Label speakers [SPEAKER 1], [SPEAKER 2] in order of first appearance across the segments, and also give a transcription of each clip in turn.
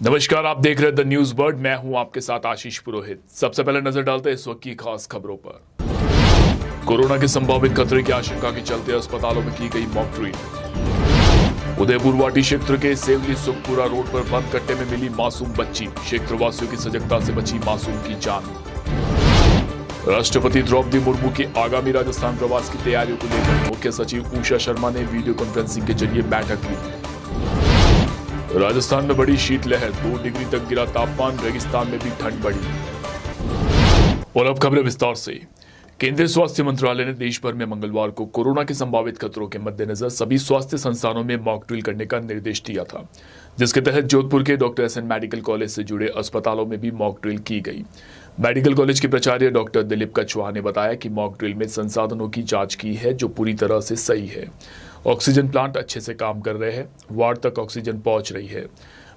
[SPEAKER 1] नमस्कार, आप देख रहे हैं द न्यूज बर्ड। मैं हूं आपके साथ आशीष पुरोहित। सबसे पहले नजर डालते हैं इस वक्त की खास खबरों पर। कोरोना के संभावित खतरे की आशंका के चलते अस्पतालों में की गई मॉक ड्रिल। उदयपुर वाटी क्षेत्र के सेवली सुखपुरा रोड पर बंद कट्टे में मिली मासूम बच्ची। क्षेत्र वासियों की सजगता से बची मासूम की जान। राष्ट्रपति द्रौपदी मुर्मू के आगामी राजस्थान प्रवास की तैयारियों को लेकर मुख्य सचिव उषा शर्मा ने वीडियो कॉन्फ्रेंसिंग के जरिए बैठक ली। राजस्थान में बड़ी शीतलहर, 2 डिग्री तक गिरा तापमान, रेगिस्तान में भी ठंड बढ़ी। और अब खबरें विस्तार से। केंद्रीय स्वास्थ्य मंत्रालय ने देश भर में मंगलवार को कोरोना के संभावित खतरों के मद्देनजर सभी स्वास्थ्य संस्थानों में मॉक ड्रिल करने का निर्देश दिया था, जिसके तहत जोधपुर के डॉक्टर एसएन मेडिकल कॉलेज से जुड़े अस्पतालों में भी मॉक ड्रिल की गई। मेडिकल कॉलेज के प्राचार्य डॉक्टर दिलीप कछवाहा ने बताया कि मॉक ड्रिल में संसाधनों की जांच की है जो पूरी तरह से सही है। ऑक्सीजन प्लांट अच्छे से काम कर रहे हैं, वार्ड तक ऑक्सीजन पहुंच रही है।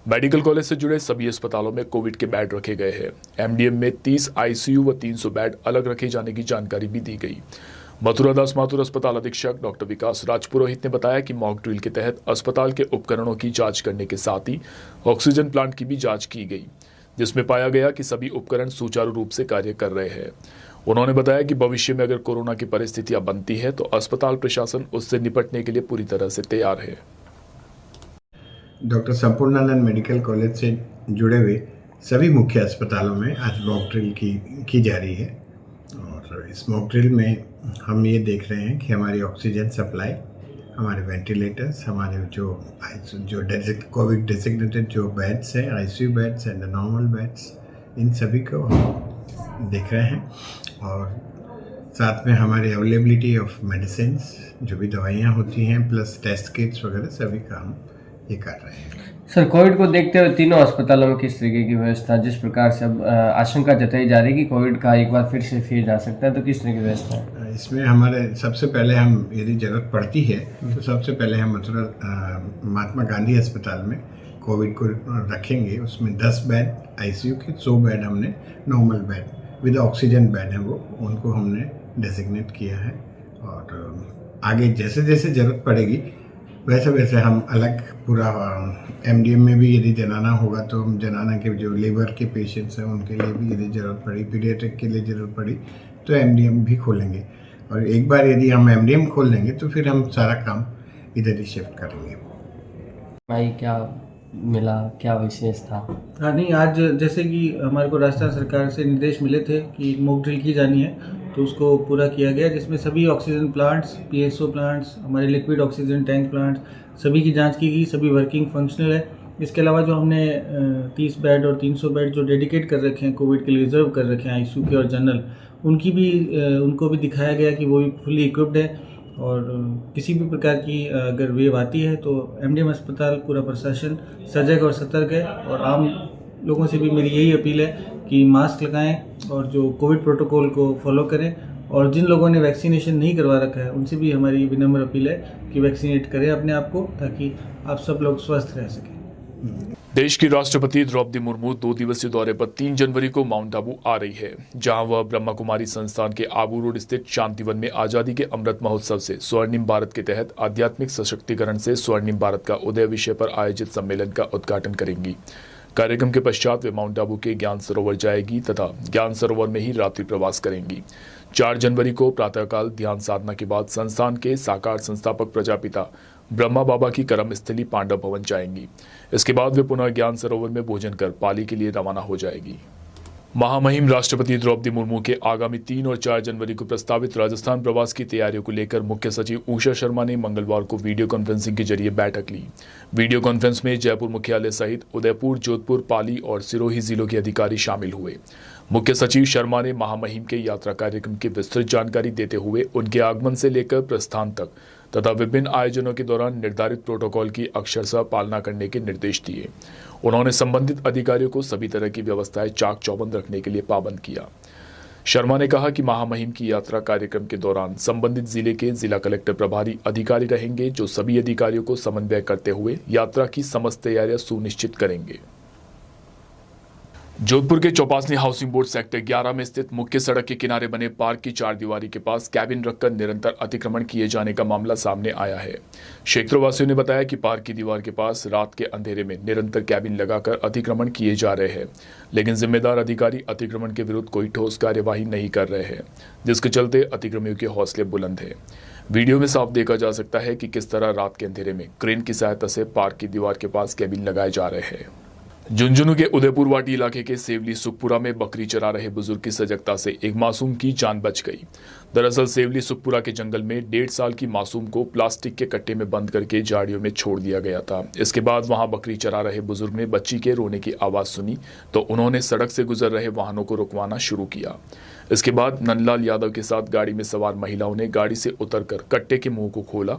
[SPEAKER 1] मेडिकल कॉलेज से जुड़े सभी अस्पतालों में कोविड के बेड रखे गए हैं। एमडीएम में 30 आईसीयू व 300 बेड अलग रखे जाने की जानकारी भी दी गई। मथुरा दास माथुर अस्पताल अधीक्षक डॉक्टर विकास राजपुरोहित ने बताया कि मॉक ड्रिल के तहत अस्पताल के उपकरणों की जांच करने के साथ ही ऑक्सीजन प्लांट की भी जांच की गई, जिसमें पाया गया कि सभी उपकरण सुचारू रूप से कार्य कर रहे हैं। उन्होंने बताया कि भविष्य में अगर कोरोना की परिस्थितियां बनती है तो अस्पताल प्रशासन उससे निपटने के लिए पूरी तरह से तैयार है।
[SPEAKER 2] डॉक्टर संपूर्णानंद मेडिकल कॉलेज से जुड़े हुए सभी मुख्य अस्पतालों में आज मॉक ड्रिल की जा रही है। और इस मॉक ड्रिल में हम ये देख रहे हैं कि हमारी ऑक्सीजन सप्लाई, हमारे वेंटिलेटर्स, हमारे जो कोविड डेजिग्नेटेड जो बेड्स हैं, ICU beds and normal beds, इन सभी को हम देख रहे हैं। और साथ में हमारी अवेलेबिलिटी ऑफ मेडिसिन, जो भी दवाइयाँ होती हैं, प्लस टेस्ट किट्स वगैरह सभी का हम ये कर रहे हैं।
[SPEAKER 3] सर, कोविड को देखते हुए तीनों अस्पतालों में किस तरीके की व्यवस्था, जिस प्रकार से अब आशंका जताई जा रही है कि कोविड का एक बार फिर से फेज आ सकता है, तो किस तरह की व्यवस्था है?
[SPEAKER 2] इसमें हमारे सबसे पहले हम, यदि ज़रूरत पड़ती है तो सबसे पहले हम मथुरा महात्मा गांधी अस्पताल में कोविड को रखेंगे। उसमें 10 बेड आईसीयू के, 100 बेड हमने normal bed with oxygen bed हैं, वो उनको हमने डेजिग्नेट किया है। और आगे जैसे जैसे ज़रूरत पड़ेगी वैसे वैसे हम अलग पूरा एमडीएम में भी यदि जनाना होगा तो हम जनाना के जो लीवर के पेशेंट्स हैं उनके लिए भी यदि ज़रूरत पड़ी, पीडियाट्रिक के लिए ज़रूरत पड़ी तो एमडीएम भी खोलेंगे। और एक बार यदि हम एमडीएम खोल लेंगे तो फिर हम सारा काम इधर ही शिफ्ट करेंगे।
[SPEAKER 3] भाई, क्या मिला, क्या विशेष था?
[SPEAKER 4] हाँ, नहीं, आज जैसे कि हमारे को राजस्थान सरकार से निर्देश मिले थे कि मॉक ड्रिल की जानी है, तो उसको पूरा किया गया, जिसमें सभी ऑक्सीजन प्लांट्स, पीएसओ प्लांट्स, हमारे लिक्विड ऑक्सीजन टैंक प्लांट्स, सभी की जांच की गई, सभी वर्किंग फंक्शनल है। इसके अलावा जो हमने 30 बेड और 300 बेड जो डेडिकेट कर रखे हैं, कोविड के लिए रिजर्व कर रखे हैं आईसीयू के और जनरल, उनको भी दिखाया गया कि वो भी फुली इक्विप्ड है। और किसी भी प्रकार की अगर वेव आती है तो एमडीएम अस्पताल पूरा प्रशासन सजग और सतर्क है। और आम लोगों से भी मेरी यही अपील है कि मास्क लगाएं और जो कोविड प्रोटोकॉल को फॉलो करें। और जिन लोगों ने वैक्सीनेशन नहीं करवा रखा है उनसे भी हमारी विनम्र अपील है कि वैक्सीनेट करें अपने आप को, ताकि आप सब लोग स्वस्थ रह सकें।
[SPEAKER 1] देश की राष्ट्रपति द्रौपदी मुर्मू 2 दिवसीय दौरे पर 3 जनवरी को माउंट आबू आ रही है, जहां वह ब्रह्मा कुमारी संस्थान के आबू रोड स्थित शांतिवन में आजादी के अमृत महोत्सव से स्वर्णिम भारत के तहत आध्यात्मिक सशक्तिकरण से स्वर्णिम भारत का उदय विषय पर आयोजित सम्मेलन का उद्घाटन करेंगी। कार्यक्रम के पश्चात वे माउंट आबू के ज्ञान सरोवर जाएगी तथा ज्ञान सरोवर में ही रात्रि प्रवास करेंगी। 4 जनवरी को प्रातःकाल ध्यान साधना के बाद संस्थान के साकार संस्थापक प्रजापिता ब्रह्मा बाबा की कर्मस्थली पांडव भवन जाएंगी। इसके बाद वे पुनः ज्ञान सरोवर में भोजन कर पाली के लिए रवाना हो जाएगी। महामहिम राष्ट्रपति द्रौपदी मुर्मू के आगामी 3 और 4 जनवरी को प्रस्तावित राजस्थान प्रवास की तैयारियों को लेकर मुख्य सचिव उषा शर्मा ने मंगलवार को वीडियो कॉन्फ्रेंसिंग के जरिए बैठक ली। वीडियो कॉन्फ्रेंस में जयपुर मुख्यालय सहित उदयपुर, जोधपुर, पाली और सिरोही जिलों के अधिकारी शामिल हुए। मुख्य सचिव शर्मा ने महामहिम के यात्रा कार्यक्रम की विस्तृत जानकारी देते हुए उनके आगमन से लेकर प्रस्थान तक तथा विभिन्न आयोजनों के दौरान निर्धारित प्रोटोकॉल की अक्षरशः पालना करने के निर्देश दिए। उन्होंने संबंधित अधिकारियों को सभी तरह की व्यवस्थाएं चाक चौबंद रखने के लिए पाबंद किया। शर्मा ने कहा कि महामहिम की यात्रा कार्यक्रम के दौरान संबंधित जिले के जिला कलेक्टर प्रभारी अधिकारी रहेंगे, जो सभी अधिकारियों को समन्वय करते हुए यात्रा की समस्त तैयारियां सुनिश्चित करेंगे। जोधपुर के चौपासनी हाउसिंग बोर्ड सेक्टर 11 में स्थित मुख्य सड़क के किनारे बने पार्क की चारदीवारी के पास कैबिन रखकर निरंतर अतिक्रमण किए जाने का मामला सामने आया है। क्षेत्रवासियों ने बताया कि पार्क की दीवार के पास रात के अंधेरे में निरंतर कैबिन लगाकर अतिक्रमण किए जा रहे हैं, लेकिन जिम्मेदार अधिकारी अतिक्रमण के विरुद्ध कोई ठोस कार्यवाही नहीं कर रहे हैं, जिसके चलते अतिक्रमियों के हौसले बुलंद हैं। वीडियो में साफ देखा जा सकता है कि किस तरह रात के अंधेरे में क्रेन की सहायता से पार्क की दीवार के पास कैबिन लगाए जा रहे हैं। झुंझुनू के उदयपुर वाटी इलाके के सेवली सुखपुरा में बकरी चरा रहे बुजुर्ग की सजगता से एक मासूम की जान बच गई। दरअसल सेवली सुखपुरा के जंगल में 1.5 साल की मासूम को प्लास्टिक के कट्टे में बंद करके झाड़ियों में छोड़ दिया गया था। इसके बाद वहां बकरी चरा रहे बुजुर्ग ने बच्ची के रोने की आवाज सुनी तो उन्होंने सड़क से गुजर रहे वाहनों को रुकवाना शुरू किया। इसके बाद नंदलाल यादव के साथ गाड़ी में सवार महिलाओं ने गाड़ी से उतरकर कट्टे के मुंह को खोला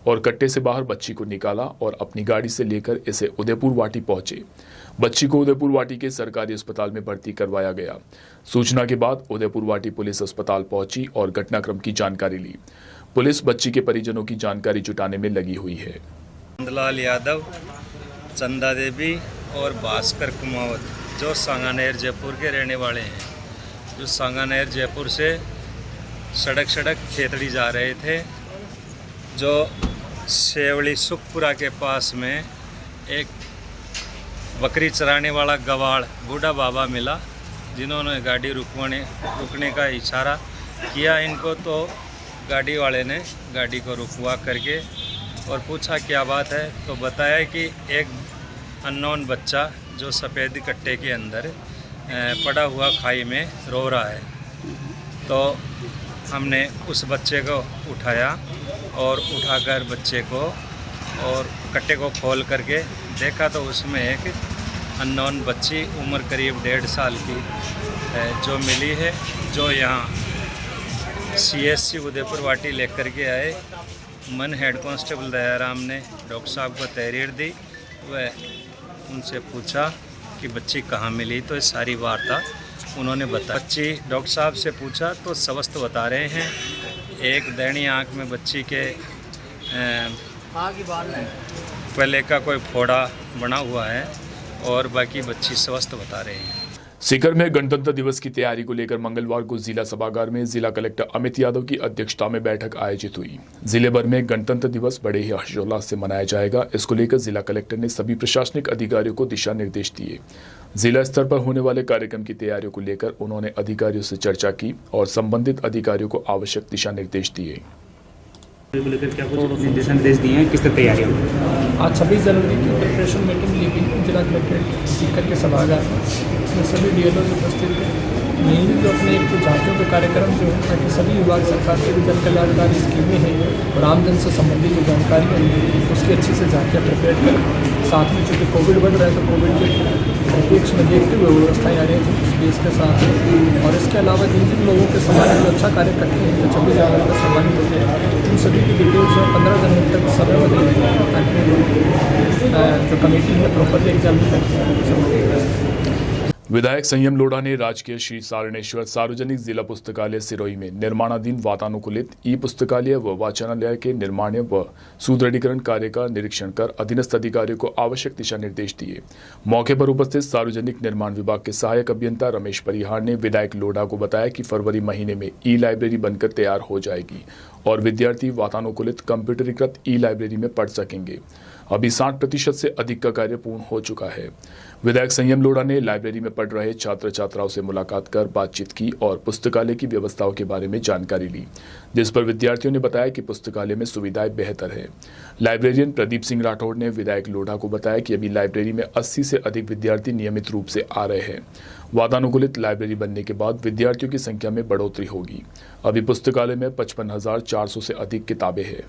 [SPEAKER 1] और कट्टे से बाहर बच्ची को निकाला और अपनी गाड़ी से लेकर इसे उदयपुर वाटी पहुंचे। बच्ची को उदयपुर वाटी के सरकारी अस्पताल में भर्ती करवाया गया। सूचना के बाद उदयपुर वाटी पुलिस अस्पताल पहुंची और घटनाक्रम की जानकारी ली। पुलिस बच्ची के परिजनों की जानकारी जुटाने में लगी हुई है।
[SPEAKER 5] नंदलाल यादव, चंदा देवी और भास्कर कुमावत जो सांगानेर जयपुर के रहने वाले हैं, जो सांगानेर जयपुर से सड़क खेतड़ी जा रहे थे, जो सेवली सुखपुरा के पास में एक बकरी चराने वाला गवाड़ बूढ़ा बाबा मिला, जिन्होंने गाड़ी रुकने का इशारा किया इनको, तो गाड़ी वाले ने गाड़ी को रुकवा करके और पूछा क्या बात है, तो बताया कि एक अननोन बच्चा जो सफ़ेद कट्टे के अंदर पड़ा हुआ खाई में रो रहा है। तो हमने उस बच्चे को उठाया और उठाकर बच्चे को और कट्टे को खोल करके देखा तो उसमें एक अननोन बच्ची उम्र करीब 1.5 साल की जो मिली है, जो यहाँ CSC उदयपुर वाटी लेकर के आए। मन हेड कांस्टेबल दयाराम ने डॉक्टर साहब को तहरीर दी, वह उनसे पूछा कि बच्ची कहाँ मिली, तो इस सारी वार्ता उन्होंने बताया। बच्ची डॉक्टर साहब से पूछा तो स्वस्थ बता रहे हैं। एक दैनी आँख में बच्ची के पहले का कोई फोड़ा बना हुआ है और बाकी बच्ची स्वस्थ बता रहे हैं।
[SPEAKER 1] सीकर में गणतंत्र दिवस की तैयारी को लेकर मंगलवार को जिला सभागार में जिला कलेक्टर अमित यादव की अध्यक्षता में बैठक आयोजित हुई। जिले भर में गणतंत्र दिवस बड़े ही हर्षोल्लास से मनाया जाएगा। इसको लेकर जिला कलेक्टर ने सभी प्रशासनिक अधिकारियों को दिशा निर्देश दिए। जिला स्तर पर होने वाले कार्यक्रम की तैयारियों को लेकर उन्होंने अधिकारियों से चर्चा की और संबंधित अधिकारियों को आवश्यक दिशा निर्देश दिए।
[SPEAKER 6] क्या कुछ दिशा निर्देश दिए हैं, किस तरह तैयारियाँ?
[SPEAKER 7] आज 26 जनवरी की प्रिपरेशन मीटिंग ली गई जिला कलेक्ट्रेट सीकर के सभागार में। इसमें सभी DLO उपस्थित थे। मेनली जो अपने एक झांकियों के कार्यक्रम जो है, ताकि सभी विभाग सरकार के भी जन कल्याणकारी स्कीमें हैं और आमजन से संबंधित जो जानकारी है उसकी अच्छी से झांकियाँ प्रिपेयर करें। साथ में चूँकि कोविड बढ़ रहा है तो कोविड के परिप्रेक्ष्य में देखते हुए व्यवस्थाएँ आ रही हैं उस बेस के साथ। और इसके अलावा जिन जिन लोगों के समाज जो अच्छा कार्य करते हैं, जो 26 जनवरी को सम्मानित होते हैं, उन सभी की डिटेल्स जो 15 जनवरी तक समय में देंगे ताकि जो कमेटी है प्रॉपरली एग्जाम करके।
[SPEAKER 1] विधायक संयम लोढ़ा ने राजकीय श्री सारणेश्वर सार्वजनिक जिला पुस्तकालय सिरोही में निर्माणाधीन वातानुकूलित पुस्तकालय व वाचनालय के निर्माण व सुदृढ़ीकरण कार्य का निरीक्षण कर अधीनस्थ अधिकारियों को आवश्यक दिशा निर्देश दिए। मौके पर उपस्थित सार्वजनिक निर्माण विभाग के सहायक अभियंता रमेश परिहार ने विधायक लोढ़ा को बताया कि फरवरी महीने में लाइब्रेरी बनकर तैयार हो जाएगी और विद्यार्थी वातानुकूलित कंप्यूटरीकृत लाइब्रेरी में पढ़ सकेंगे। अभी 60% से अधिक का कार्य पूर्ण हो चुका है। विधायक संयम लोढ़ा ने लाइब्रेरी में पढ़ रहे छात्र छात्राओं से मुलाकात कर बातचीत की और पुस्तकालय की व्यवस्थाओं के बारे में जानकारी ली, जिस पर विद्यार्थियों ने बताया कि पुस्तकालय में सुविधाएं बेहतर है। लाइब्रेरियन प्रदीप सिंह राठौड़ ने विधायक लोढ़ा को बताया कि अभी लाइब्रेरी में 80 से अधिक विद्यार्थी नियमित रूप से आ रहे हैं। वातानुकूलित लाइब्रेरी बनने के बाद विद्यार्थियों की संख्या में बढ़ोतरी होगी। अभी पुस्तकालय में 55,400 से अधिक किताबें हैं।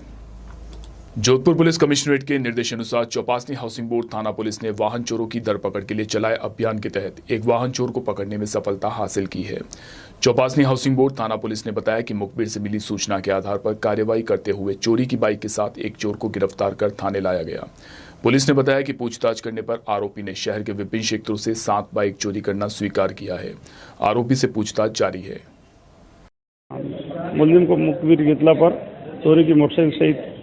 [SPEAKER 1] जोधपुर पुलिस कमिश्नरेट के निर्देशानुसार चौपासनी हाउसिंग बोर्ड थाना पुलिस ने वाहन चोरों की धरपकड़ के लिए चलाए अभियान के तहत एक वाहन चोर को पकड़ने में सफलता हासिल की है। चौपासनी हाउसिंग बोर्ड थाना पुलिस ने बताया कि मुखबिर से मिली सूचना के आधार पर कार्रवाई करते हुए चोरी की बाइक के साथ एक चोर को गिरफ्तार कर थाने लाया गया। पुलिस ने बताया कि पूछताछ करने पर आरोपी ने शहर के विभिन्न क्षेत्रों से 7 बाइक चोरी करना स्वीकार किया है। आरोपी से पूछताछ जारी है।
[SPEAKER 8] मुलजिम को मुखबिर की इत्तला पर चोरी की मोटरसाइकिल सहित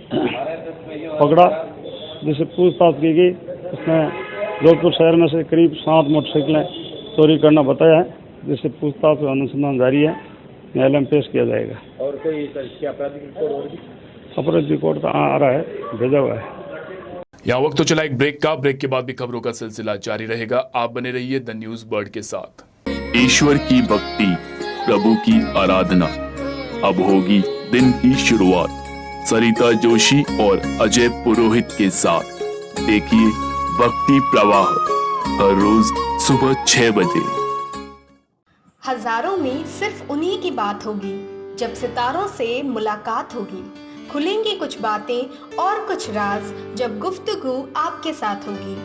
[SPEAKER 8] पकड़ा, जिसे पूछताछ की गई। उसने जोधपुर शहर में से करीब 7 मोटरसाइकिलें चोरी करना बताया है, जिससे पूछताछ और अनुसंधान जारी है, न्यायालय में पेश किया जाएगा।
[SPEAKER 9] और कोई क्या आपराधिक रिकॉर्ड और भी?
[SPEAKER 8] अपराध रिकॉर्ड तो आ रहा है, भेजा हुआ है।
[SPEAKER 1] यहाँ वक्त तो चला एक ब्रेक का। ब्रेक के बाद भी खबरों का सिलसिला जारी रहेगा। आप बने रहिए द न्यूज बर्ड के साथ। ईश्वर की भक्ति, प्रभु की आराधना, अब होगी दिन की शुरुआत। सरिता जोशी और अजय पुरोहित के साथ देखिए भक्ति प्रवाह हर रोज सुबह 6 बजे।
[SPEAKER 10] हजारों में सिर्फ उन्हीं की बात होगी जब सितारों से मुलाकात होगी। खुलेंगी कुछ बातें और कुछ राज जब गुफ्तगू आपके साथ होगी।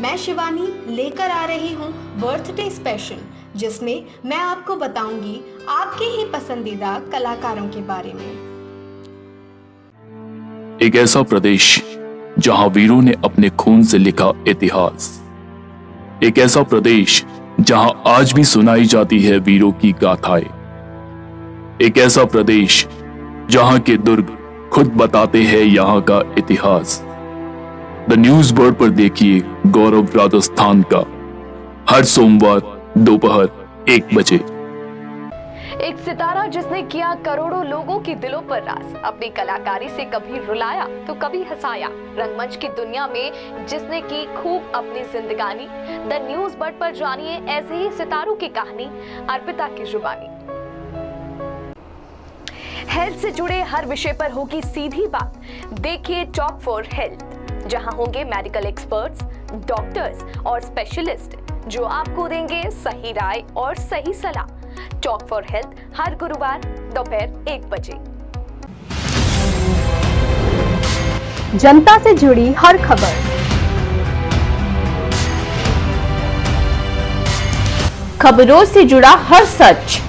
[SPEAKER 10] मैं शिवानी लेकर आ रही हूँ बर्थडे स्पेशल, जिसमें मैं आपको बताऊंगी आपके ही पसंदीदा कलाकारों के बारे में।
[SPEAKER 1] एक ऐसा प्रदेश जहां वीरों ने अपने खून से लिखा इतिहास, एक ऐसा प्रदेश जहां आज भी सुनाई जाती है वीरों की गाथाएं, एक ऐसा प्रदेश जहां के दुर्ग खुद बताते हैं यहां का इतिहास। द न्यूज बर्ड पर देखिए गौरव राजस्थान का हर सोमवार दोपहर 1 बजे।
[SPEAKER 11] एक सितारा जिसने किया करोड़ों लोगों के दिलों पर राज, अपनी कलाकारी से कभी रुलाया तो कभी हंसाया, रंगमंच की दुनिया में जिसने की खूब अपनी जिंदगानी। द न्यूज बर्ड पर जानिए ऐसे ही सितारों की कहानी, अर्पिता की जुबानी। हेल्थ से जुड़े हर विषय पर होगी सीधी बात। देखिए टॉक फॉर हेल्थ, जहां होंगे मेडिकल एक्सपर्ट्स, डॉक्टर्स और स्पेशलिस्ट जो आपको देंगे सही राय और सही सलाह। टॉक फॉर हेल्थ हर गुरुवार दोपहर 1 बजे।
[SPEAKER 12] जनता से जुड़ी हर खबर, खबरों से जुड़ा हर सच,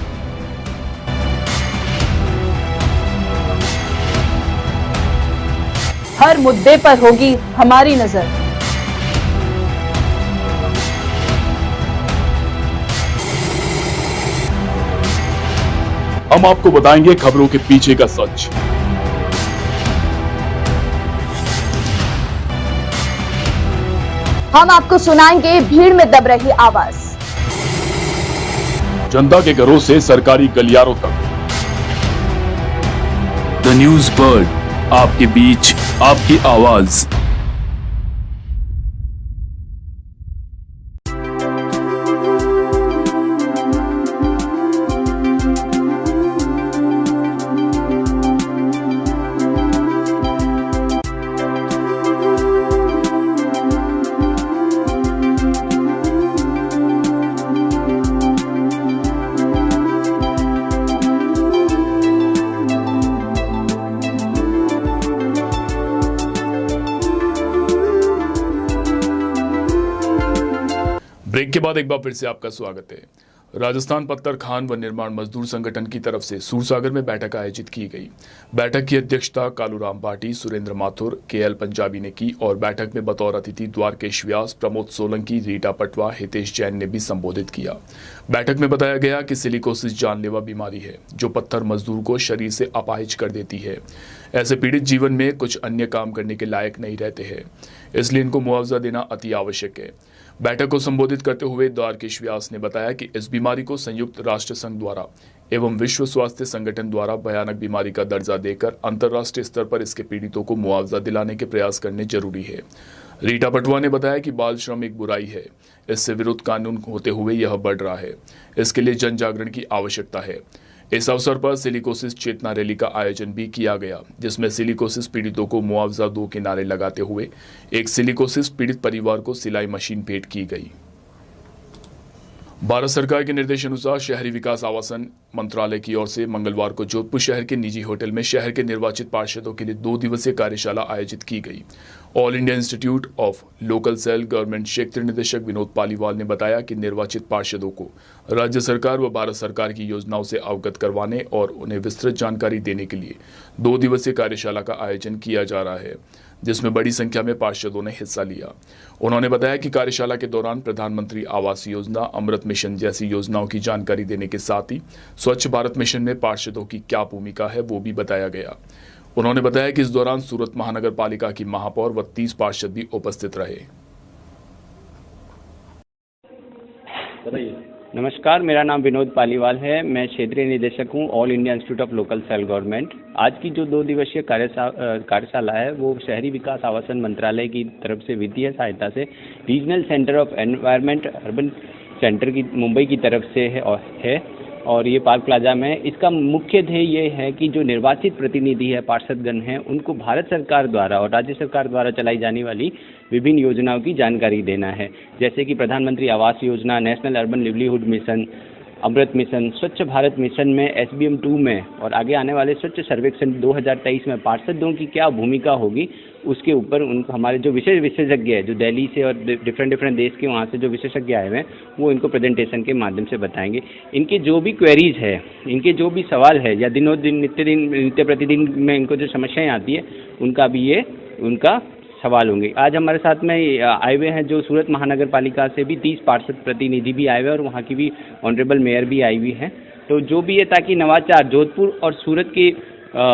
[SPEAKER 12] हर मुद्दे पर होगी हमारी नजर।
[SPEAKER 1] हम आपको बताएंगे खबरों के पीछे का सच।
[SPEAKER 12] हम आपको सुनाएंगे भीड़ में दब रही आवाज,
[SPEAKER 1] जनता के घरों से सरकारी गलियारों तक। द न्यूज बर्ड, आपके बीच आपकी आवाज। ब्रेक के बाद एक बार फिर से आपका स्वागत है। राजस्थान पत्थर खान व निर्माण मजदूर संगठन की तरफ से सूरसागर में बैठक आयोजित की गई। बैठक की अध्यक्षता कालूराम भाटी, सुरेंद्र माथुर, केएल पंजाबी ने की और बैठक में बतौर अतिथि द्वारकेश व्यास, प्रमोद सोलंकी, रीटा पटवा, हितेश जैन ने भी संबोधित किया। बैठक में बताया गया कि सिलिकोसिस जानलेवा बीमारी है जो पत्थर मजदूर को शरीर से अपाहिज कर देती है। ऐसे पीड़ित जीवन में कुछ अन्य काम करने के लायक नहीं रहते हैं, इसलिए इनको मुआवजा देना अति आवश्यक है। बैठक को संबोधित करते हुए द्वारकेश व्यास ने बताया कि इस बीमारी को संयुक्त राष्ट्र संघ द्वारा एवं विश्व स्वास्थ्य संगठन द्वारा भयानक बीमारी का दर्जा देकर अंतर्राष्ट्रीय स्तर पर इसके पीड़ितों को मुआवजा दिलाने के प्रयास करने जरूरी है। रीटा पटवा ने बताया कि बाल श्रम एक बुराई है, इससे विरुद्ध कानून होते हुए यह बढ़ रहा है, इसके लिए जन जागरण की आवश्यकता है। इस अवसर पर सिलिकोसिस चेतना रैली का आयोजन भी किया गया, जिसमें सिलिकोसिस पीड़ितों को मुआवजा दो के नारे लगाते हुए एक सिलिकोसिस पीड़ित परिवार को सिलाई मशीन भेंट की गई। भारत सरकार के निर्देशानुसार शहरी विकास आवासन मंत्रालय की ओर से मंगलवार को जोधपुर शहर के निजी होटल में शहर के निर्वाचित पार्षदों के लिए 2 दिवसीय कार्यशाला आयोजित की गई। All India institute of local cell government क्षेत्रीय निदेशक विनोद पालीवाल ने बताया कि निर्वाचित पार्षदों को राज्य सरकार व भारत सरकार की योजनाओं से अवगत करवाने और उन्हें विस्तृत जानकारी देने के लिए 2 दिवसीय कार्यशाला का आयोजन किया जा रहा है, जिसमें बड़ी संख्या में पार्षदों ने हिस्सा लिया। उन्होंने बताया कि कार्यशाला के दौरान प्रधानमंत्री आवास योजना, अमृत मिशन जैसी योजनाओं की जानकारी देने के साथ ही स्वच्छ भारत मिशन में पार्षदों की क्या भूमिका है वो भी बताया गया। उन्होंने बताया कि इस दौरान सूरत महानगर पालिका की महापौर व 30 पार्षद भी उपस्थित रहे।
[SPEAKER 9] बताइए।
[SPEAKER 6] नमस्कार, मेरा नाम विनोद पालीवाल है। मैं क्षेत्रीय निदेशक हूँ all India institute of local self government. आज की जो 2 दिवसीय कार्यशाला है वो शहरी विकास आवासन मंत्रालय की तरफ से वित्तीय सहायता से regional centre of environment urban centre की मुंबई की तरफ से है और ये पार्क प्लाजा में है। इसका मुख्य ध्येय ये है कि जो निर्वाचित प्रतिनिधि है, पार्षदगण हैं, उनको भारत सरकार द्वारा और राज्य सरकार द्वारा चलाई जाने वाली विभिन्न योजनाओं की जानकारी देना है, जैसे कि प्रधानमंत्री Awas Yojana, national urban livelihood mission, अमृत मिशन, स्वच्छ भारत मिशन में SBM 2 में और आगे आने वाले स्वच्छ सर्वेक्षण 2023 में पार्षदों की क्या भूमिका होगी, उसके ऊपर उनको हमारे जो विशेषज्ञ है, जो दिल्ली से और डिफरेंट देश के वहाँ से जो विशेषज्ञ आए हुए हैं, वो इनको प्रेजेंटेशन के माध्यम से बताएंगे। इनके जो भी क्वेरीज है, इनके जो भी सवाल है या नित्य प्रतिदिन में इनको जो समस्याएं आती है, उनका भी ये उनका सवाल होंगे। आज हमारे साथ में आए हुए हैं जो सूरत महानगर पालिका से भी 30 पार्षद प्रतिनिधि भी आए हुए हैं और वहाँ की भी ऑनरेबल मेयर भी आई हुई है। तो जो भी है, ताकि नवाचार जोधपुर और सूरत के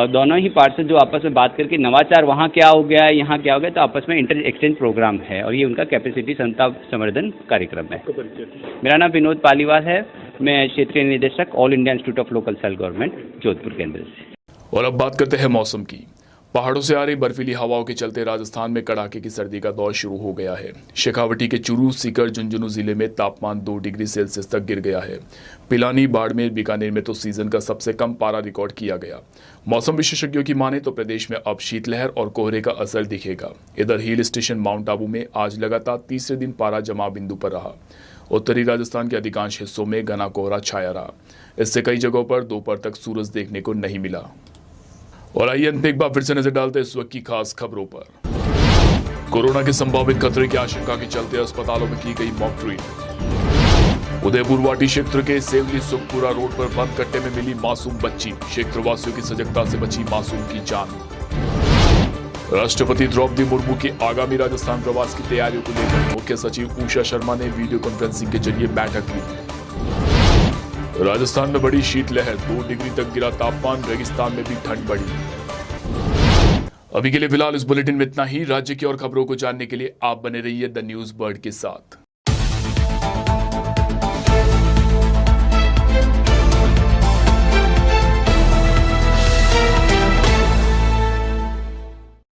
[SPEAKER 6] दोनों ही पार्षद जो आपस में बात करके नवाचार वहाँ क्या हो गया है, यहाँ क्या हो गया, तो आपस में इंटर एक्सचेंज प्रोग्राम है और ये उनका कैपेसिटी क्षमता संवर्धन कार्यक्रम है। मेरा नाम विनोद पालीवाल है। मैं क्षेत्रीय निदेशक all India institute of local self government Jodhpur केंद्र से।
[SPEAKER 1] और अब बात करते हैं मौसम की। पहाड़ों से आ रही बर्फीली हवाओं के चलते राजस्थान में कड़ाके की सर्दी का दौर शुरू हो गया है। शेखावटी के चूरू, सीकर, झुंझुनू जिले में तापमान 2 डिग्री सेल्सियस तक गिर गया है। पिलानी, बाड़मेर, बीकानेर में तो सीजन का सबसे कम पारा रिकॉर्ड किया गया। मौसम विशेषज्ञों की माने तो प्रदेश में अब शीतलहर और कोहरे का असर दिखेगा। इधर हिल स्टेशन माउंट आबू में आज लगातार तीसरे दिन पारा जमाव बिंदु पर रहा। उत्तरी राजस्थान के अधिकांश हिस्सों में घना कोहरा छाया रहा। इससे कई जगहों पर दोपहर तक सूरज देखने को नहीं मिला। और आइए अंत में एक बार फिर से नजर डालते हैं इस वक्त की खास खबरों पर। कोरोना के संभावित खतरे की आशंका के चलते अस्पतालों में की गई मॉक ड्रिल। उदयपुर वाटी क्षेत्र के सेवली सुखपुरा रोड पर बंद कट्टे में मिली मासूम बच्ची। क्षेत्रवासियों की सजगता से बची मासूम की जान। राष्ट्रपति द्रौपदी मुर्मू के आगामी राजस्थान प्रवास की तैयारियों को लेकर मुख्य सचिव उषा शर्मा ने वीडियो कॉन्फ्रेंसिंग के जरिए बैठक ली। राजस्थान में बड़ी शीतलहर, 2 डिग्री तक गिरा तापमान, रेगिस्तान में भी ठंड बढ़ी। अभी के लिए फिलहाल इस बुलेटिन में इतना ही। राज्य की और खबरों को जानने के लिए आप बने रहिए द न्यूज बर्ड के साथ।